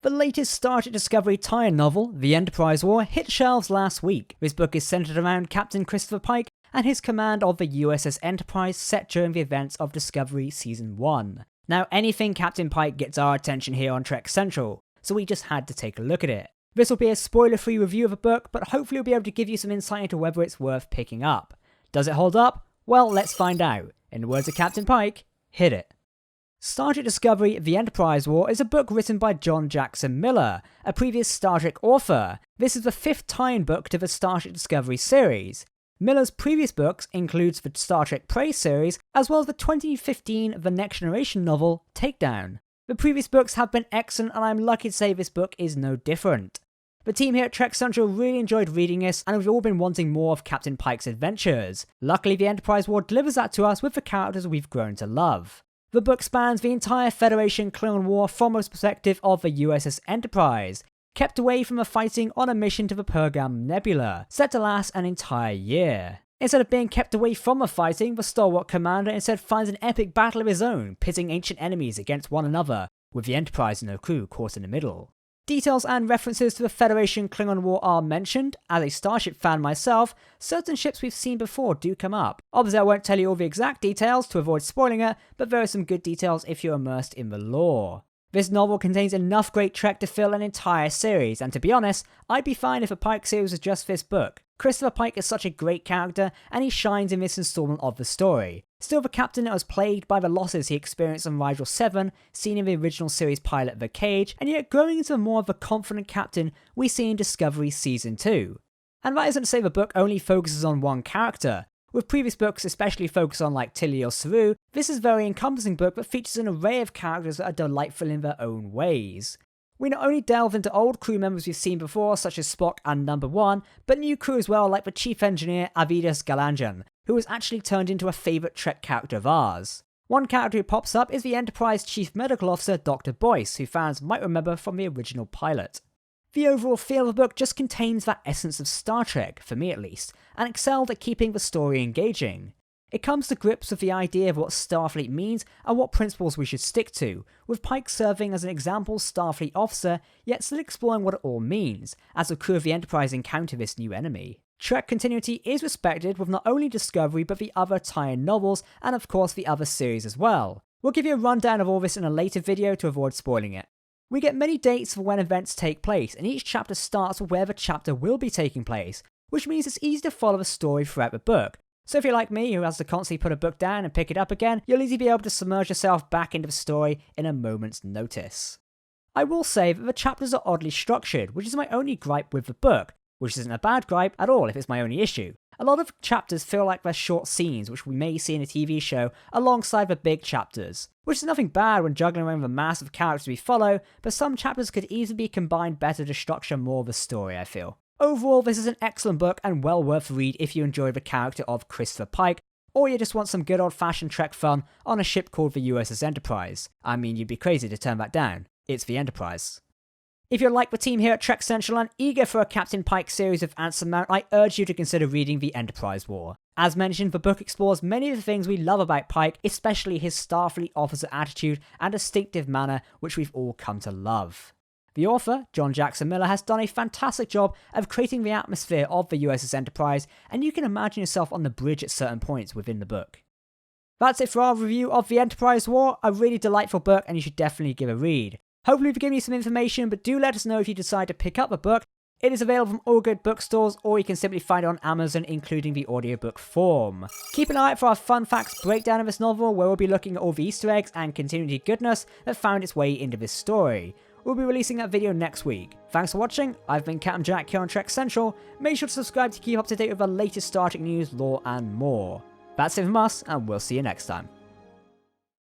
The latest Star Trek Discovery tie-in novel, The Enterprise War, hit shelves last week. This book is centered around Captain Christopher Pike and his command of the USS Enterprise set during the events of Discovery Season 1. Now, anything Captain Pike gets our attention here on Trek Central, so we just had to take a look at it. This will be a spoiler-free review of the book, but hopefully we'll be able to give you some insight into whether it's worth picking up. Does it hold up? Well, let's find out. In the words of Captain Pike, hit it. Star Trek Discovery The Enterprise War is a book written by John Jackson Miller, a previous Star Trek author. This is the 5th tie-in book to the Star Trek Discovery series. Miller's previous books includes the Star Trek Prey series, as well as the 2015 The Next Generation novel, Takedown. The previous books have been excellent, and I'm lucky to say this book is no different. The team here at Trek Central really enjoyed reading this, and we've all been wanting more of Captain Pike's adventures. Luckily, The Enterprise War delivers that to us with the characters we've grown to love. The book spans the entire Federation Klingon War from the perspective of the USS Enterprise, kept away from the fighting on a mission to the Pergam Nebula, set to last an entire year. Instead of being kept away from the fighting, the stalwart commander instead finds an epic battle of his own, pitting ancient enemies against one another, with the Enterprise and her crew caught in the middle. Details and references to the Federation Klingon War are mentioned. As a Starship fan myself, certain ships we've seen before do come up. Obviously I won't tell you all the exact details to avoid spoiling it, but there are some good details if you're immersed in the lore. This novel contains enough great Trek to fill an entire series, and to be honest, I'd be fine if a Pike series was just this book. Christopher Pike is such a great character, and he shines in this installment of the story. Still the captain that was plagued by the losses he experienced on Rigel 7, seen in the original series pilot The Cage, and yet growing into more of a confident captain we see in Discovery Season 2. And that isn't to say the book only focuses on one character. With previous books especially focused on like Tilly or Saru, this is a very encompassing book that features an array of characters that are delightful in their own ways. We not only delve into old crew members we've seen before, such as Spock and Number 1, but new crew as well, like the chief engineer Avidas Galanjan, who was actually turned into a favourite Trek character of ours. One character who pops up is the Enterprise Chief Medical Officer Dr. Boyce, who fans might remember from the original pilot. The overall feel of the book just contains that essence of Star Trek, for me at least, and excelled at keeping the story engaging. It comes to grips with the idea of what Starfleet means and what principles we should stick to, with Pike serving as an example Starfleet officer, yet still exploring what it all means, as the crew of the Enterprise encounter this new enemy. Trek continuity is respected with not only Discovery but the other tie-in novels, and of course the other series as well. We'll give you a rundown of all this in a later video to avoid spoiling it. We get many dates for when events take place, and each chapter starts with where the chapter will be taking place, which means it's easy to follow the story throughout the book. So if you're like me, who has to constantly put a book down and pick it up again, you'll easily be able to submerge yourself back into the story in a moment's notice. I will say that the chapters are oddly structured, which is my only gripe with the book, which isn't a bad gripe at all if it's my only issue. A lot of chapters feel like they're short scenes which we may see in a TV show alongside the big chapters, which is nothing bad when juggling around the mass of characters we follow, but some chapters could easily be combined better to structure more of the story, I feel. Overall, this is an excellent book and well worth a read if you enjoy the character of Christopher Pike, or you just want some good old-fashioned Trek fun on a ship called the USS Enterprise. I mean, you'd be crazy to turn that down. It's the Enterprise. If you're like the team here at Trek Central and eager for a Captain Pike series of Anson, I urge you to consider reading The Enterprise War. As mentioned, the book explores many of the things we love about Pike, especially his Starfleet officer attitude and distinctive manner, which we've all come to love. The author, John Jackson Miller, has done a fantastic job of creating the atmosphere of the USS Enterprise, and you can imagine yourself on the bridge at certain points within the book. That's it for our review of The Enterprise War, a really delightful book and you should definitely give a read. Hopefully we've given you some information, but do let us know if you decide to pick up the book. It is available from all good bookstores, or you can simply find it on Amazon, including the audiobook form. Keep an eye out for our fun facts breakdown of this novel, where we'll be looking at all the Easter eggs and continuity goodness that found its way into this story. We'll be releasing that video next week. Thanks for watching, I've been Captain Jack here on Trek Central. Make sure to subscribe to keep up to date with the latest Star Trek news, lore and more. That's it from us, and we'll see you next time.